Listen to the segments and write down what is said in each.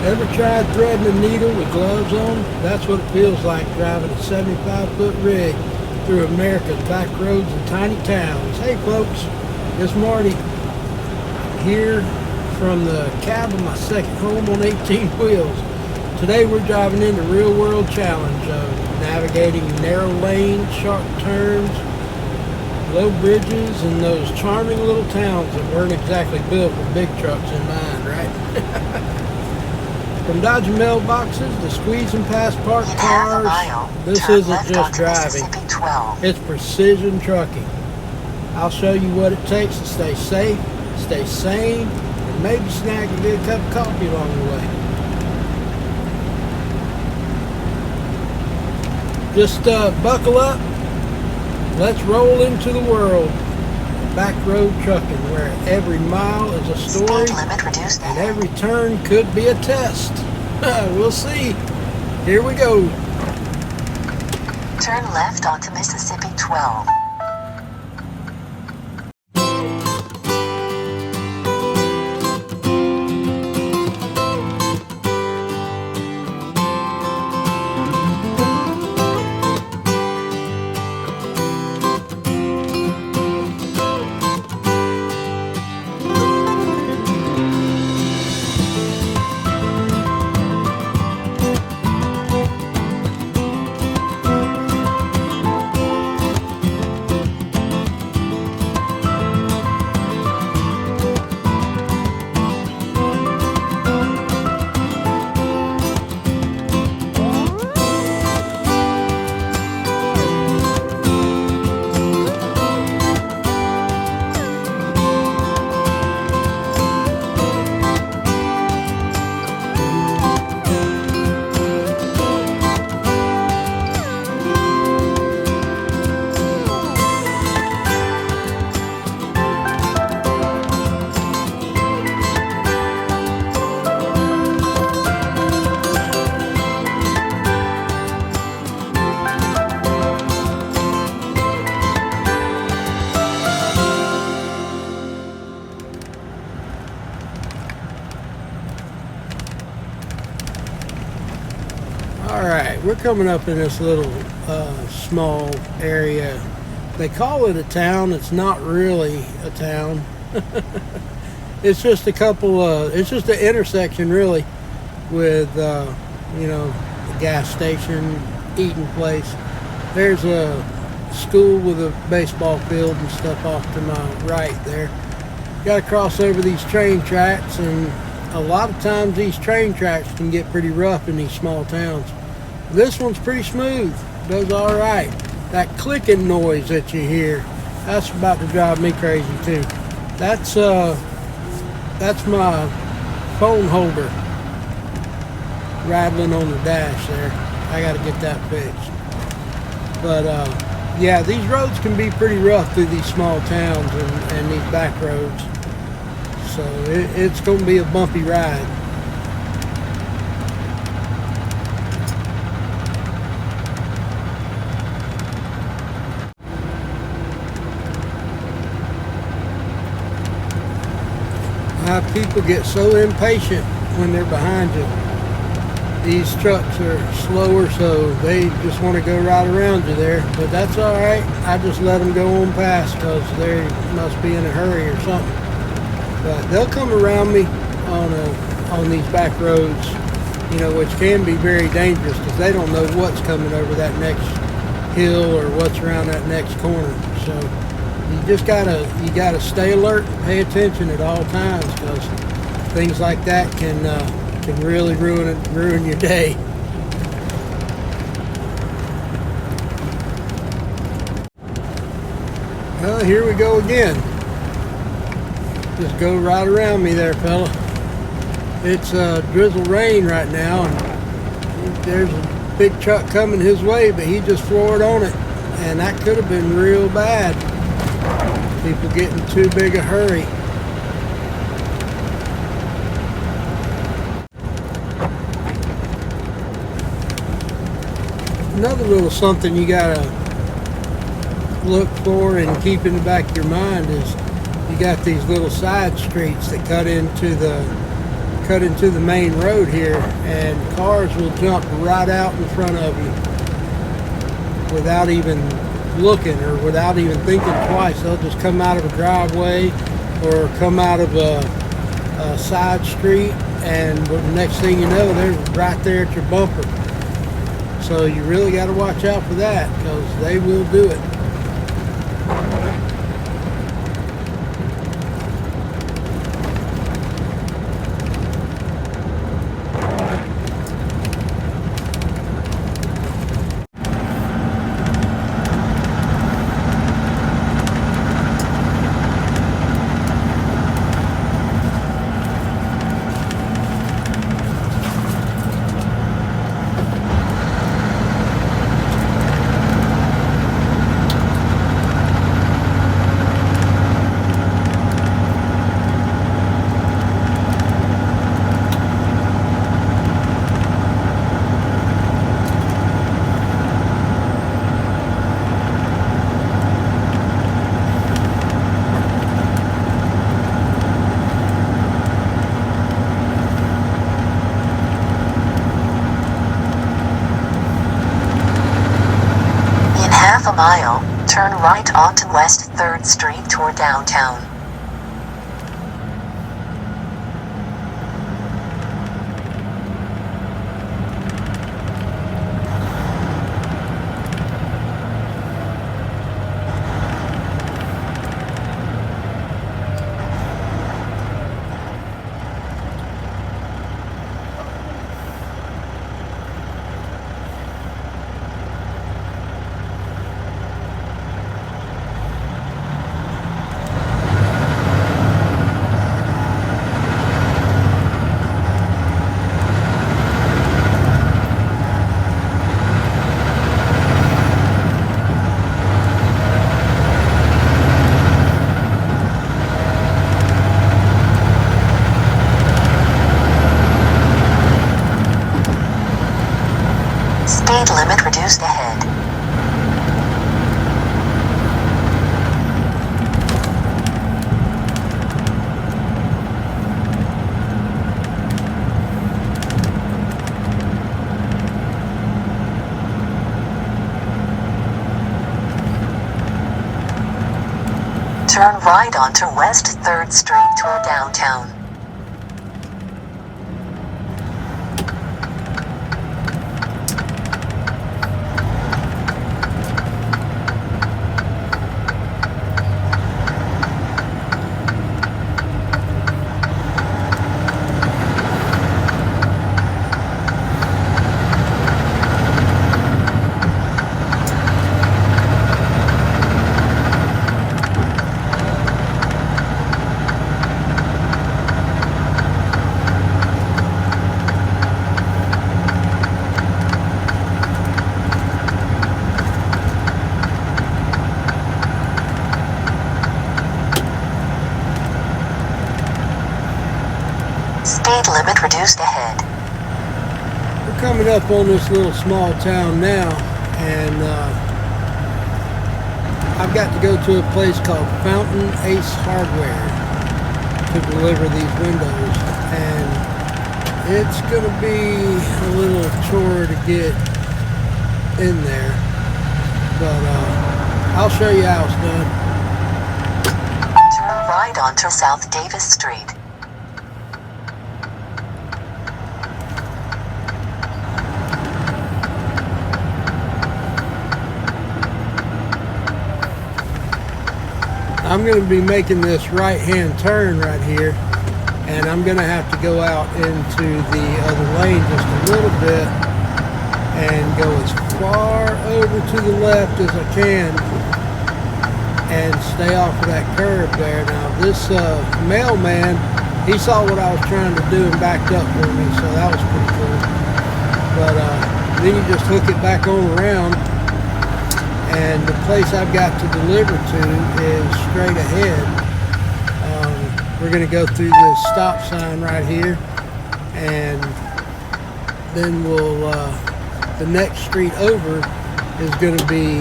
Ever tried threading a needle with gloves on? That's what it feels like driving a 75-foot rig through America's back roads and tiny towns. Hey folks, it's Marty here from the cab of my second home on 18 wheels. Today we're driving into real world challenge of navigating narrow lanes, sharp turns, low bridges, and those charming little towns that weren't exactly built with big trucks in mind, right? From dodging mailboxes to squeezing past parked cars, this isn't just driving, it's precision trucking. I'll show you what it takes to stay safe, stay sane, and maybe snag a good cup of coffee along the way. Just buckle up, let's roll into the world. Back road trucking, where every mile is a story and every turn could be a test. We'll see. Here we go. Turn left onto Mississippi 12. Alright, we're coming up in this little small area. They call it a town. It's not really a town. It's just a couple, it's just an intersection really with, you know, a gas station, eating place. There's a school with a baseball field and stuff off to my right there. Got to cross over these train tracks, and a lot of times these train tracks can get pretty rough in these small towns. This one's pretty smooth, does all right. That clicking noise that you hear, that's about to drive me crazy too. That's my phone holder rattling on the dash there. I got to get that fixed. But yeah, these roads can be pretty rough through these small towns and these back roads. So it's going to be a bumpy ride. People get so impatient when they're behind you. These trucks are slower, so they just want to go right around you there. But that's all right. I just let them go on past because they must be in a hurry or something. But they'll come around me on these back roads, you know, which can be very dangerous because they don't know what's coming over that next hill or what's around that next corner. So you just gotta stay alert and pay attention at all times, because things like that can really ruin your day. Well, here we go again. Just go right around me there, fella. It's drizzle rain right now, and there's a big truck coming his way, but he just floored on it, and that could have been real bad. People getting too big a hurry. Another little something you gotta look for and keep in the back of your mind is you got these little side streets that cut into the cut into the main road here, and cars will jump right out in front of you without even looking or without even thinking twice. They'll just come out of a driveway or come out of a side street, and the next thing you know, they're right there at your bumper. So you really got to watch out for that, because they will do it. Half a mile, turn right onto West 3rd Street toward downtown. Speed limit reduced ahead. Turn right onto West 3rd Street toward downtown. Speed limit reduced ahead. We're coming up on this little small town now, and I've got to go to a place called Fountain Ace Hardware to deliver these windows, and it's going to be a little chore to get in there, but I'll show you how it's done. Turn right onto South Davis Street. I'm going to be making this right-hand turn right here, and I'm going to have to go out into the other lane just a little bit and go as far over to the left as I can and stay off of that curb there. Now this mailman, he saw what I was trying to do and backed up for me, so that was pretty cool. But then you just hook it back on around, and the place I've got to deliver to is straight ahead. We're going to go through this stop sign right here, and then we'll the next street over is going to be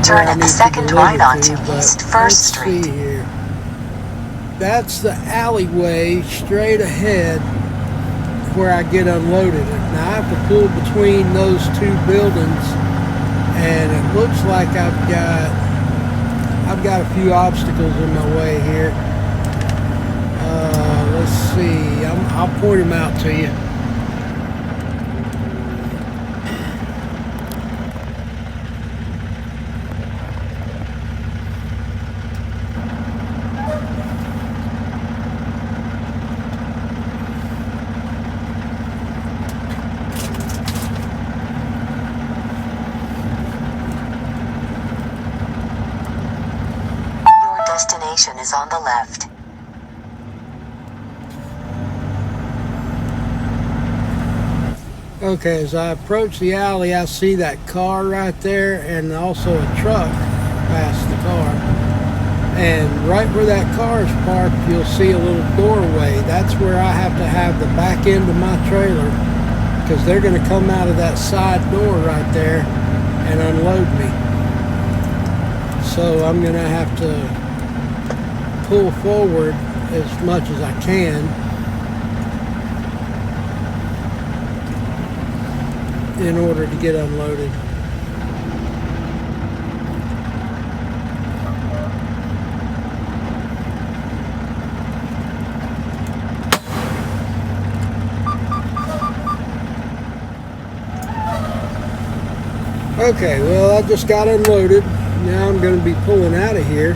turn at the second right onto East 1st Street. See here. that's the alleyway straight ahead where I get unloaded. Now I have to pull between those two buildings, and it looks like I've got a few obstacles in my way here. Let's see. I'll point them out to you. Your destination is on the left. Okay, as I approach the alley, I see that car right there and also a truck past the car. And right where that car is parked, you'll see a little doorway. That's where I have to have the back end of my trailer, because they're going to come out of that side door right there and unload me. So I'm going to have to pull forward as much as I can in order to get unloaded. Okay, well, I just got unloaded. Now I'm going to be pulling out of here,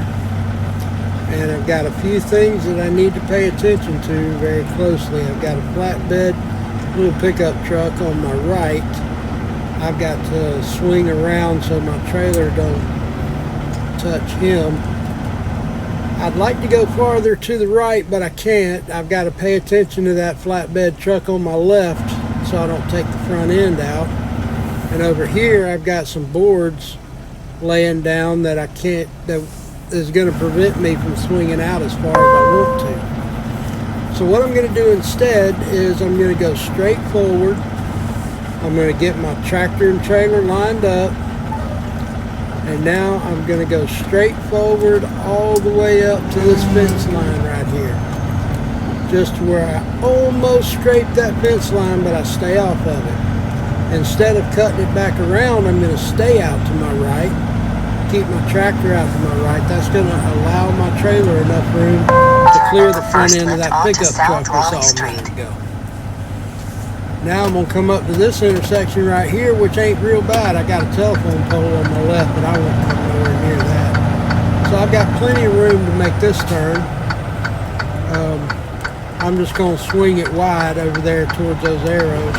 and I've got a few things that I need to pay attention to very closely. I've got a flatbed little pickup truck on my right. I've got to swing around so my trailer don't touch him. I'd like to go farther to the right, but I can't. I've got to pay attention to that flatbed truck on my left so I don't take the front end out. And over here I've got some boards laying down that I can't, that is going to prevent me from swinging out as far as I want to. So what I'm going to do instead is I'm going to go straight forward. I'm going to get my tractor and trailer lined up, and now I'm going to go straight forward all the way up to this fence line right here, just to where I almost scrape that fence line, but I stay off of it. Instead of cutting it back around, I'm going to stay out to my right, keep my tractor out to my right. That's going to allow my trailer enough room to clear the front end of that pickup truck that's all ready to go. Now I'm going to come up to this intersection right here, which ain't real bad. I got a telephone pole on my left, but I won't come nowhere near that. So I've got plenty of room to make this turn. I'm just going to swing it wide over there towards those arrows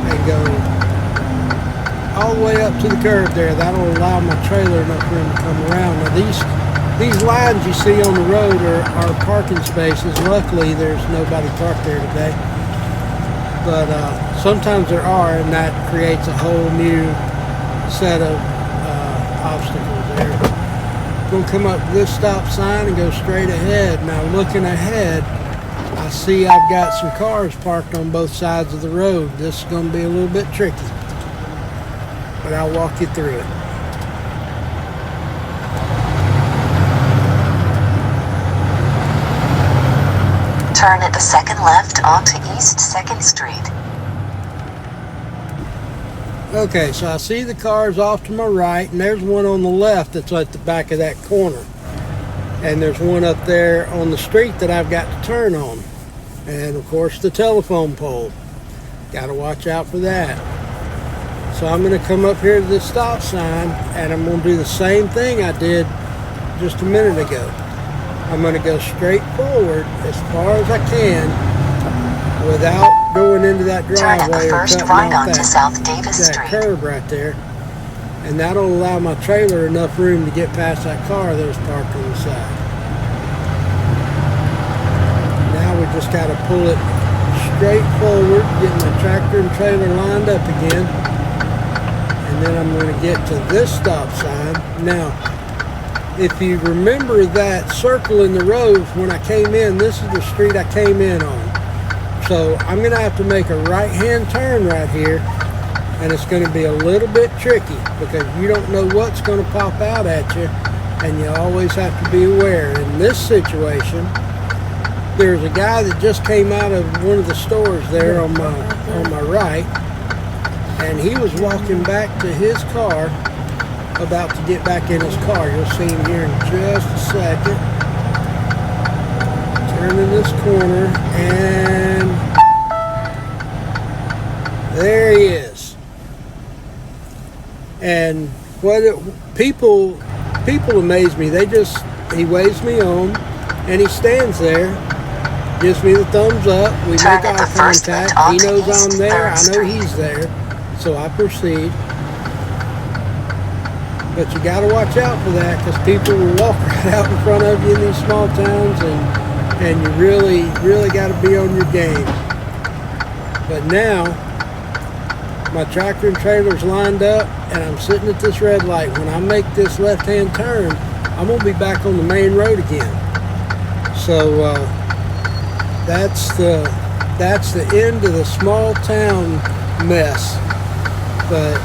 and go all the way up to the curb there. That'll allow my trailer enough room to come around. Now these lines you see on the road are parking spaces. Luckily, there's nobody parked there today. But sometimes there are, and that creates a whole new set of obstacles there. I'm going to come up to this stop sign and go straight ahead. Now, looking ahead, I see I've got some cars parked on both sides of the road. This is going to be a little bit tricky, but I'll walk you through it. Turn at the second left onto East 2nd Street. Okay, so I see the cars off to my right, and there's one on the left that's at the back of that corner. And there's one up there on the street that I've got to turn on. And of course the telephone pole. Got to watch out for that. So I'm going to come up here to this stop sign, and I'm going to do the same thing I did just a minute ago. I'm going to go straight forward as far as I can without going into that driveway or cutting off that curb right there. And that'll allow my trailer enough room to get past that car that was parked on the side. Now we just got to pull it straight forward, get my tractor and trailer lined up again. And then I'm going to get to this stop sign. Now, if you remember that circle in the road when I came in, this is the street I came in on. So I'm going to have to make a right-hand turn right here, and it's going to be a little bit tricky because you don't know what's going to pop out at you and you always have to be aware. In this situation, there's a guy that just came out of one of the stores there on my right, and he was walking back to his car, about to get back in his car. You'll see him here in just a second. Turning this corner, and there he is. And people amaze me. He waves me on, and he stands there, gives me the thumbs up. We make eye contact. He knows I'm there. I know he's there, so I proceed. But you got to watch out for that, because people will walk right out in front of you in these small towns, and you really got to be on your game. But now, my tractor and trailer's lined up, and I'm sitting at this red light. When I make this left-hand turn, I'm going to be back on the main road again. So that's the end of the small town mess. But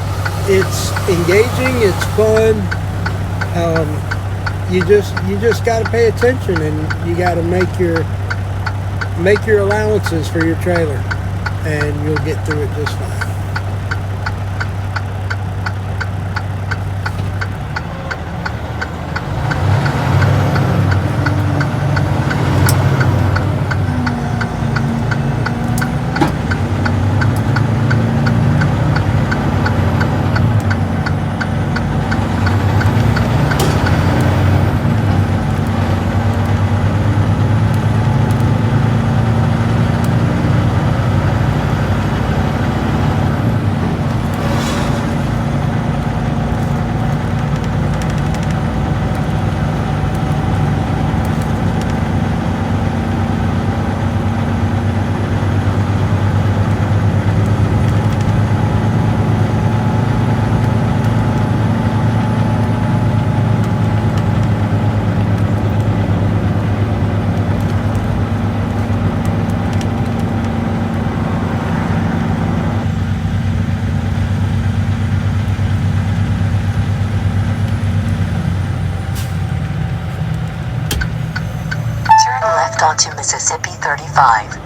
it's engaging, it's fun. You just got to pay attention, and you got to make your allowances for your trailer, and you'll get through it just fine. Onto Mississippi 35.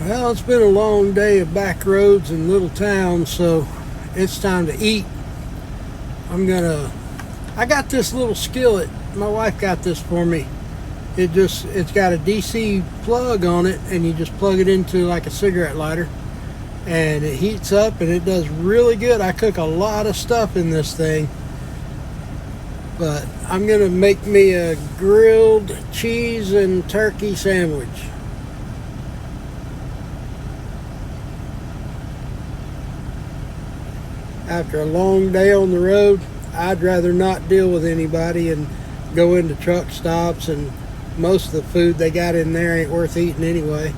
Well, it's been a long day of back roads and little towns, so it's time to eat. I got this little skillet. My wife got this for me. It's got a DC plug on it, and you just plug it into like a cigarette lighter, and it heats up, and it does really good. I cook a lot of stuff in this thing, but I'm gonna make me a grilled cheese and turkey sandwich. After a long day on the road, I'd rather not deal with anybody and go into truck stops, and most of the food they got in there ain't worth eating anyway.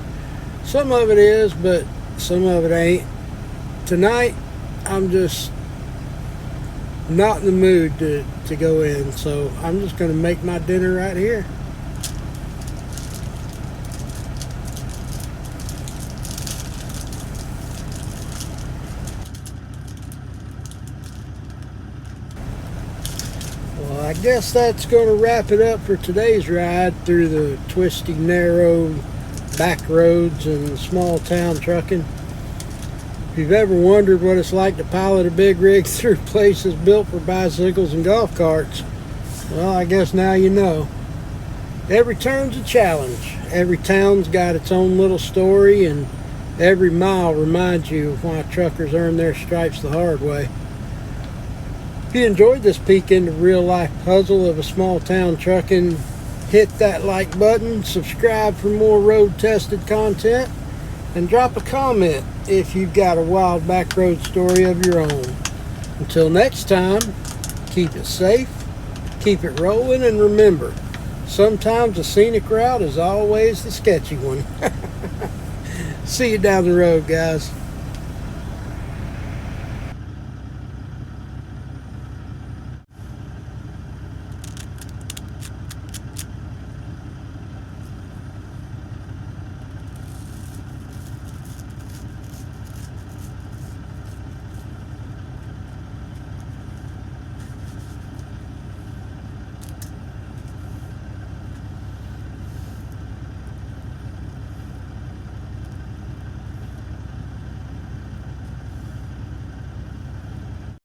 Some of it is, but some of it ain't. Tonight, I'm just not in the mood to go in, so I'm just going to make my dinner right here. Well, I guess that's going to wrap it up for today's ride through the twisty, narrow back roads and small town trucking. If you've ever wondered what it's like to pilot a big rig through places built for bicycles and golf carts, well, I guess now you know. Every turn's a challenge. Every town's got its own little story, and every mile reminds you of why truckers earn their stripes the hard way. If you enjoyed this peek into real-life puzzle of a small-town trucking, hit that like button, subscribe for more road-tested content, and drop a comment if you've got a wild back road story of your own. Until next time, keep it safe, keep it rolling, and remember, sometimes the scenic route is always the sketchy one. See you down the road, guys.